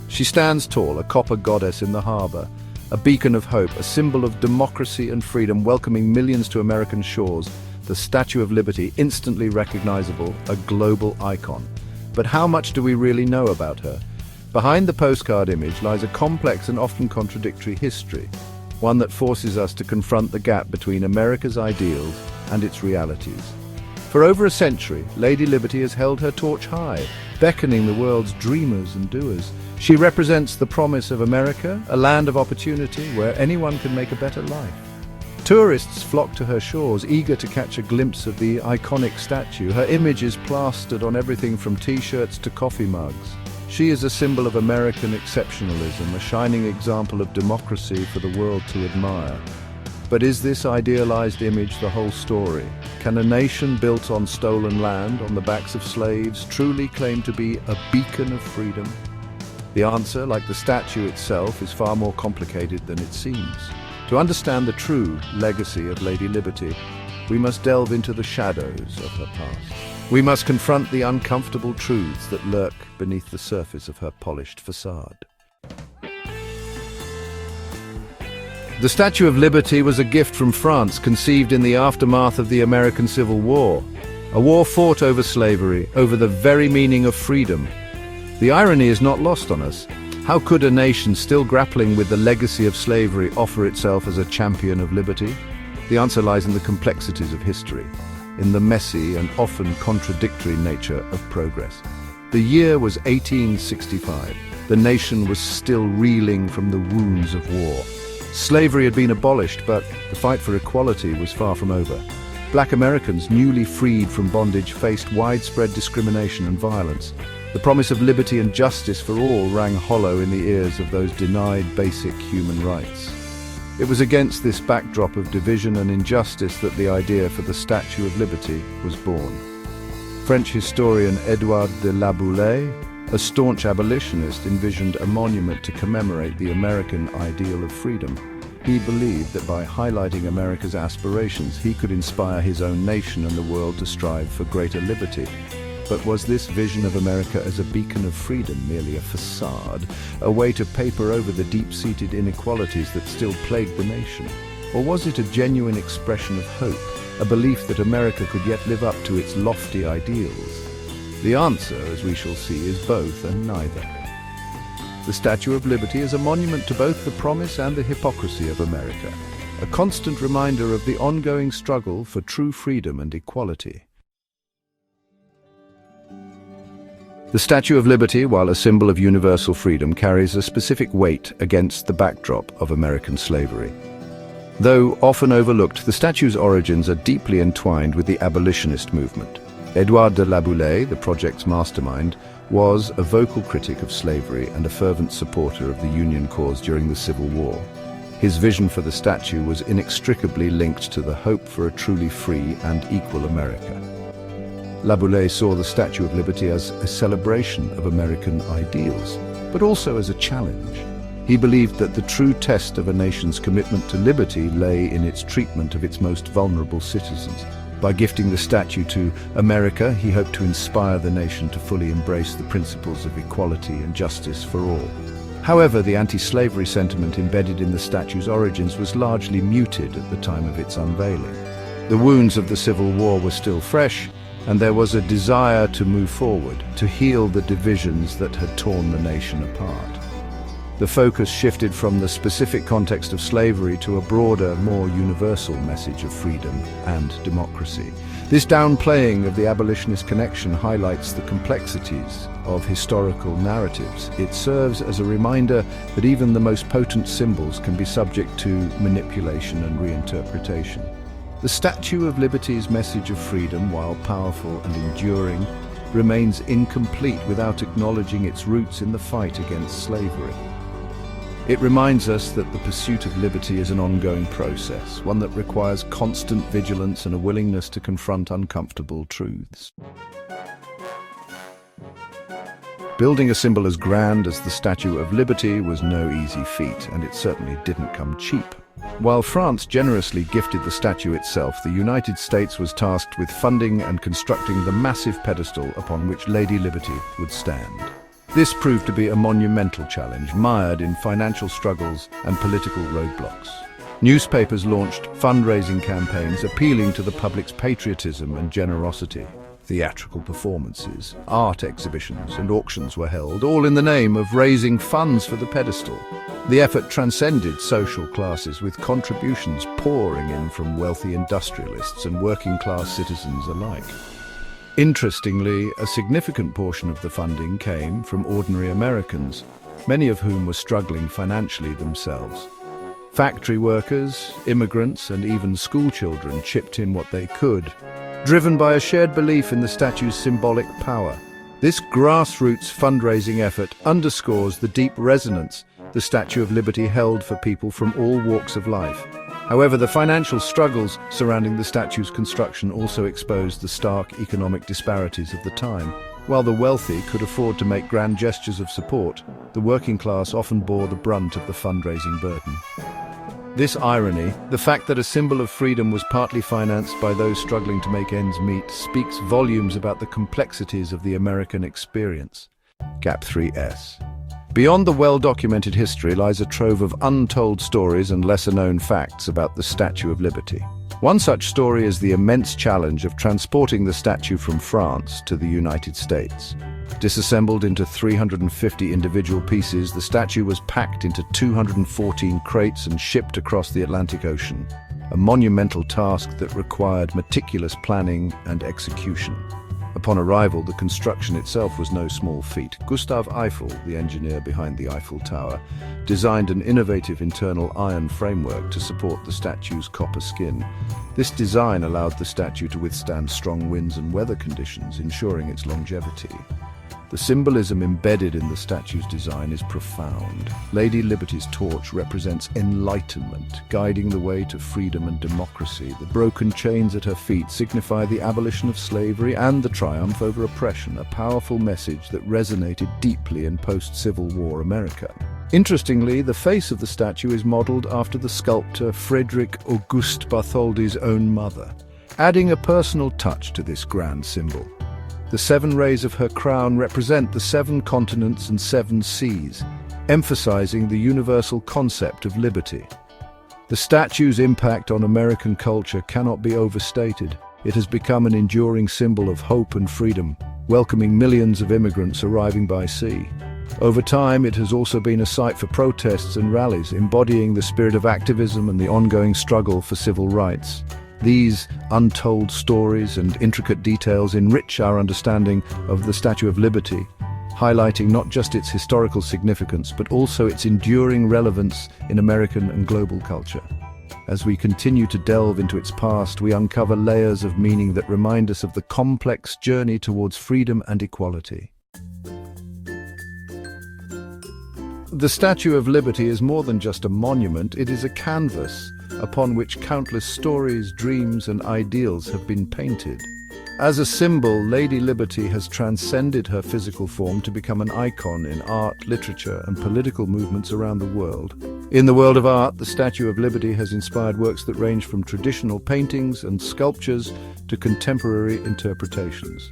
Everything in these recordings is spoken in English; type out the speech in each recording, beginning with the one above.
She stands tall, a copper goddess in the harbor, a beacon of hope, a symbol of democracy and freedom, welcoming millions to American shores. The Statue of Liberty, instantly recognizable, a global icon. But how much do we really know about her? Behind the postcard image lies a complex and often contradictory history, one that forces us to confront the gap between America's ideals and its realities. For over a century, Lady Liberty has held her torch high, beckoning the world's dreamers and doers. She represents the promise of America, a land of opportunity where anyone can make a better life. Tourists flock to her shores, eager to catch a glimpse of the iconic statue. Her image is plastered on everything from t-shirts to coffee mugs. She is a symbol of American exceptionalism, a shining example of democracy for the world to admire. But is this idealized image the whole story? Can a nation built on stolen land, on the backs of slaves, truly claim to be a beacon of freedom? The answer, like the statue itself, is far more complicated than it seems. To understand the true legacy of Lady Liberty, we must delve into the shadows of her past. We must confront the uncomfortable truths that lurk beneath the surface of her polished facade. The Statue of Liberty was a gift from France, conceived in the aftermath of the American Civil War. A war fought over slavery, over the very meaning of freedom. The irony is not lost on us. How could a nation still grappling with the legacy of slavery offer itself as a champion of liberty? The answer lies in the complexities of history, in the messy and often contradictory nature of progress. The year was 1865. The nation was still reeling from the wounds of war. Slavery had been abolished, but the fight for equality was far from over. Black Americans, newly freed from bondage, faced widespread discrimination and violence. The promise of liberty and justice for all rang hollow in the ears of those denied basic human rights. It was against this backdrop of division and injustice that the idea for the Statue of Liberty was born. French historian Édouard de La Boulaye, a staunch abolitionist, envisioned a monument to commemorate the American ideal of freedom. He believed that by highlighting America's aspirations, he could inspire his own nation and the world to strive for greater liberty. But was this vision of America as a beacon of freedom merely a facade, a way to paper over the deep-seated inequalities that still plagued the nation? Or was it a genuine expression of hope, a belief that America could yet live up to its lofty ideals? The answer, as we shall see, is both and neither. The Statue of Liberty is a monument to both the promise and the hypocrisy of America, a constant reminder of the ongoing struggle for true freedom and equality. The Statue of Liberty, while a symbol of universal freedom, carries a specific weight against the backdrop of American slavery. Though often overlooked, the statue's origins are deeply entwined with the abolitionist movement. Édouard de La Boulaye, the project's mastermind, was a vocal critic of slavery and a fervent supporter of the Union cause during the Civil War. His vision for the statue was inextricably linked to the hope for a truly free and equal America. La Boulaye saw the Statue of Liberty as a celebration of American ideals, but also as a challenge. He believed that the true test of a nation's commitment to liberty lay in its treatment of its most vulnerable citizens. By gifting the statue to America, he hoped to inspire the nation to fully embrace the principles of equality and justice for all. However, the anti-slavery sentiment embedded in the statue's origins was largely muted at the time of its unveiling. The wounds of the Civil War were still fresh, and there was a desire to move forward, to heal the divisions that had torn the nation apart. The focus shifted from the specific context of slavery to a broader, more universal message of freedom and democracy. This downplaying of the abolitionist connection highlights the complexities of historical narratives. It serves as a reminder that even the most potent symbols can be subject to manipulation and reinterpretation. The Statue of Liberty's message of freedom, while powerful and enduring, remains incomplete without acknowledging its roots in the fight against slavery. It reminds us that the pursuit of liberty is an ongoing process, one that requires constant vigilance and a willingness to confront uncomfortable truths. Building a symbol as grand as the Statue of Liberty was no easy feat, and it certainly didn't come cheap. While France generously gifted the statue itself, the United States was tasked with funding and constructing the massive pedestal upon which Lady Liberty would stand. This proved to be a monumental challenge, mired in financial struggles and political roadblocks. Newspapers launched fundraising campaigns appealing to the public's patriotism and generosity. Theatrical performances, art exhibitions and auctions were held, all in the name of raising funds for the pedestal. The effort transcended social classes, with contributions pouring in from wealthy industrialists and working-class citizens alike. Interestingly, a significant portion of the funding came from ordinary Americans, many of whom were struggling financially themselves. Factory workers, immigrants, and even schoolchildren chipped in what they could, driven by a shared belief in the statue's symbolic power. This grassroots fundraising effort underscores the deep resonance the Statue of Liberty held for people from all walks of life. However, the financial struggles surrounding the statue's construction also exposed the stark economic disparities of the time. While the wealthy could afford to make grand gestures of support, the working class often bore the brunt of the fundraising burden. This irony, the fact that a symbol of freedom was partly financed by those struggling to make ends meet, speaks volumes about the complexities of the American experience. Gap 3S. Beyond the well-documented history lies a trove of untold stories and lesser-known facts about the Statue of Liberty. One such story is the immense challenge of transporting the statue from France to the United States. Disassembled into 350 individual pieces, the statue was packed into 214 crates and shipped across the Atlantic Ocean, a monumental task that required meticulous planning and execution. Upon arrival, the construction itself was no small feat. Gustav Eiffel, the engineer behind the Eiffel Tower, designed an innovative internal iron framework to support the statue's copper skin. This design allowed the statue to withstand strong winds and weather conditions, ensuring its longevity. The symbolism embedded in the statue's design is profound. Lady Liberty's torch represents enlightenment, guiding the way to freedom and democracy. The broken chains at her feet signify the abolition of slavery and the triumph over oppression, a powerful message that resonated deeply in post-Civil War America. Interestingly, the face of the statue is modeled after the sculptor Frederick Auguste Bartholdi's own mother, adding a personal touch to this grand symbol. The 7 rays of her crown represent the 7 continents and 7 seas, emphasizing the universal concept of liberty. The statue's impact on American culture cannot be overstated. It has become an enduring symbol of hope and freedom, welcoming millions of immigrants arriving by sea. Over time, it has also been a site for protests and rallies, embodying the spirit of activism and the ongoing struggle for civil rights. These untold stories and intricate details enrich our understanding of the Statue of Liberty, highlighting not just its historical significance, but also its enduring relevance in American and global culture. As we continue to delve into its past, we uncover layers of meaning that remind us of the complex journey towards freedom and equality. The Statue of Liberty is more than just a monument, it is a canvas upon which countless stories, dreams, and ideals have been painted. As a symbol, Lady Liberty has transcended her physical form to become an icon in art, literature, and political movements around the world. In the world of art, the Statue of Liberty has inspired works that range from traditional paintings and sculptures to contemporary interpretations.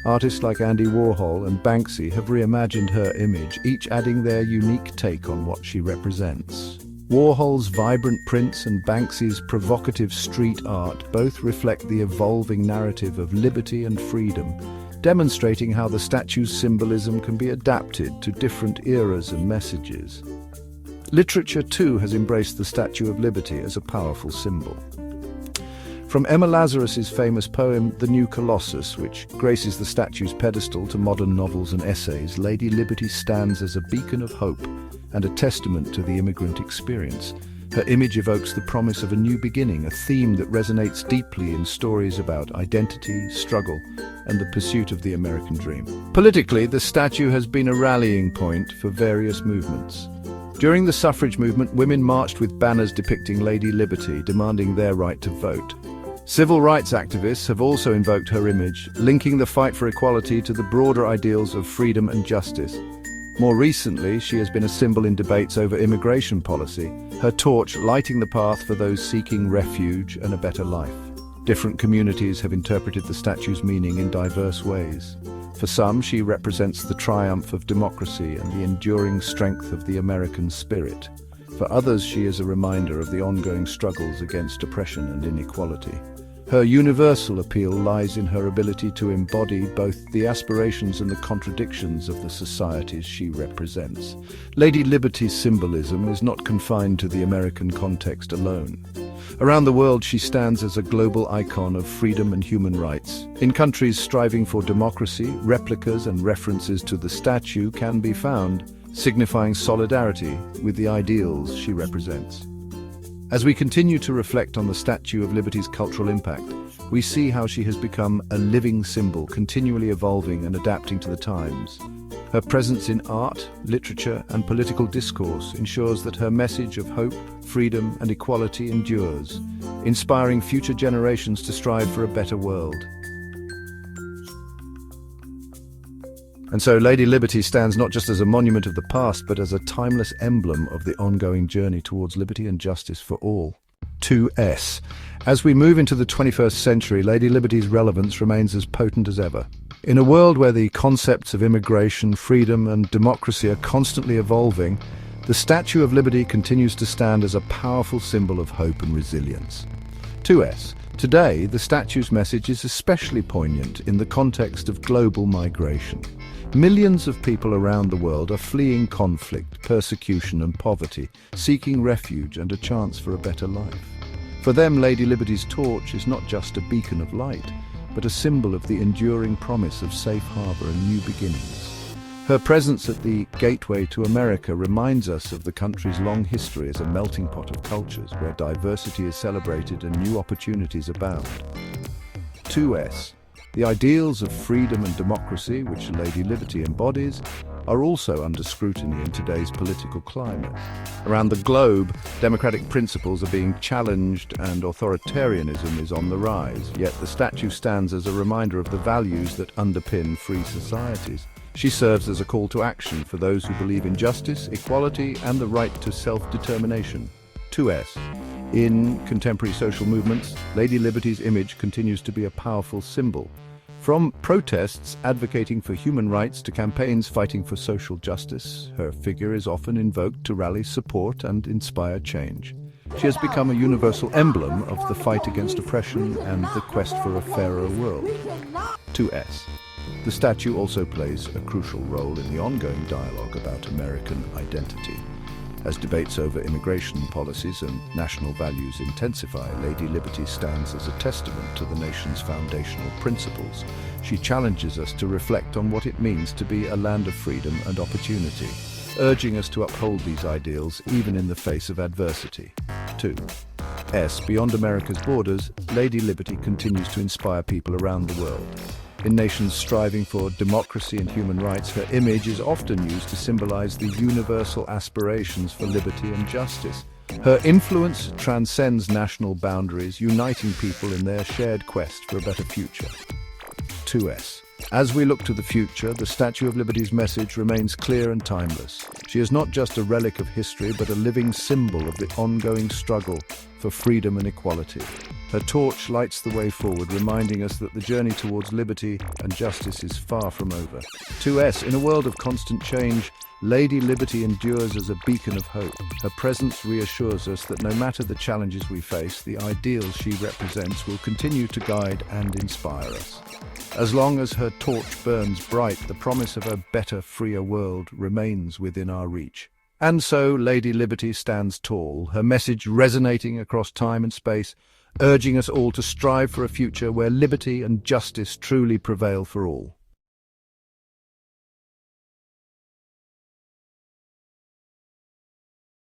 Artists like Andy Warhol and Banksy have reimagined her image, each adding their unique take on what she represents. Warhol's vibrant prints and Banksy's provocative street art both reflect the evolving narrative of liberty and freedom, demonstrating how the statue's symbolism can be adapted to different eras and messages. Literature, too, has embraced the Statue of Liberty as a powerful symbol. From Emma Lazarus's famous poem, The New Colossus, which graces the statue's pedestal, to modern novels and essays, Lady Liberty stands as a beacon of hope and a testament to the immigrant experience. Her image evokes the promise of a new beginning, a theme that resonates deeply in stories about identity, struggle, and the pursuit of the American dream. Politically, the statue has been a rallying point for various movements. During the suffrage movement, women marched with banners depicting Lady Liberty, demanding their right to vote. Civil rights activists have also invoked her image, linking the fight for equality to the broader ideals of freedom and justice. More recently, she has been a symbol in debates over immigration policy, her torch lighting the path for those seeking refuge and a better life. Different communities have interpreted the statue's meaning in diverse ways. For some, she represents the triumph of democracy and the enduring strength of the American spirit. For others, she is a reminder of the ongoing struggles against oppression and inequality. Her universal appeal lies in her ability to embody both the aspirations and the contradictions of the societies she represents. Lady Liberty's symbolism is not confined to the American context alone. Around the world, she stands as a global icon of freedom and human rights. In countries striving for democracy, replicas and references to the statue can be found, signifying solidarity with the ideals she represents. As we continue to reflect on the Statue of Liberty's cultural impact, we see how she has become a living symbol, continually evolving and adapting to the times. Her presence in art, literature, and political discourse ensures that her message of hope, freedom, and equality endures, inspiring future generations to strive for a better world. And so Lady Liberty stands not just as a monument of the past, but as a timeless emblem of the ongoing journey towards liberty and justice for all. 2S. As we move into the 21st century, Lady Liberty's relevance remains as potent as ever. In a world where the concepts of immigration, freedom, and democracy are constantly evolving, the Statue of Liberty continues to stand as a powerful symbol of hope and resilience. 2S. Today, the statue's message is especially poignant in the context of global migration. Millions of people around the world are fleeing conflict, persecution and poverty, seeking refuge and a chance for a better life. For them, Lady Liberty's torch is not just a beacon of light, but a symbol of the enduring promise of safe harbor and new beginnings. Her presence at the gateway to America reminds us of the country's long history as a melting pot of cultures where diversity is celebrated and new opportunities abound. 2S. The ideals of freedom and democracy, which Lady Liberty embodies, are also under scrutiny in today's political climate. Around the globe, democratic principles are being challenged and authoritarianism is on the rise, yet the statue stands as a reminder of the values that underpin free societies. She serves as a call to action for those who believe in justice, equality, and the right to self-determination. 2S. In contemporary social movements, Lady Liberty's image continues to be a powerful symbol. From protests advocating for human rights to campaigns fighting for social justice, her figure is often invoked to rally support and inspire change. She has become a universal emblem of the fight against oppression and the quest for a fairer world. 2S. The statue also plays a crucial role in the ongoing dialogue about American identity. As debates over immigration policies and national values intensify, Lady Liberty stands as a testament to the nation's foundational principles. She challenges us to reflect on what it means to be a land of freedom and opportunity, urging us to uphold these ideals even in the face of adversity. 2S. Beyond America's borders, Lady Liberty continues to inspire people around the world. In nations striving for democracy and human rights, her image is often used to symbolize the universal aspirations for liberty and justice. Her influence transcends national boundaries, uniting people in their shared quest for a better future. 2S. As we look to the future, the Statue of Liberty's message remains clear and timeless. She is not just a relic of history, but a living symbol of the ongoing struggle for freedom and equality. Her torch lights the way forward, reminding us that the journey towards liberty and justice is far from over. 2S. In a world of constant change, Lady Liberty endures as a beacon of hope. Her presence reassures us that no matter the challenges we face, the ideals she represents will continue to guide and inspire us. As long as her torch burns bright, the promise of a better, freer world remains within our reach. And so Lady Liberty stands tall, her message resonating across time and space, urging us all to strive for a future where liberty and justice truly prevail for all.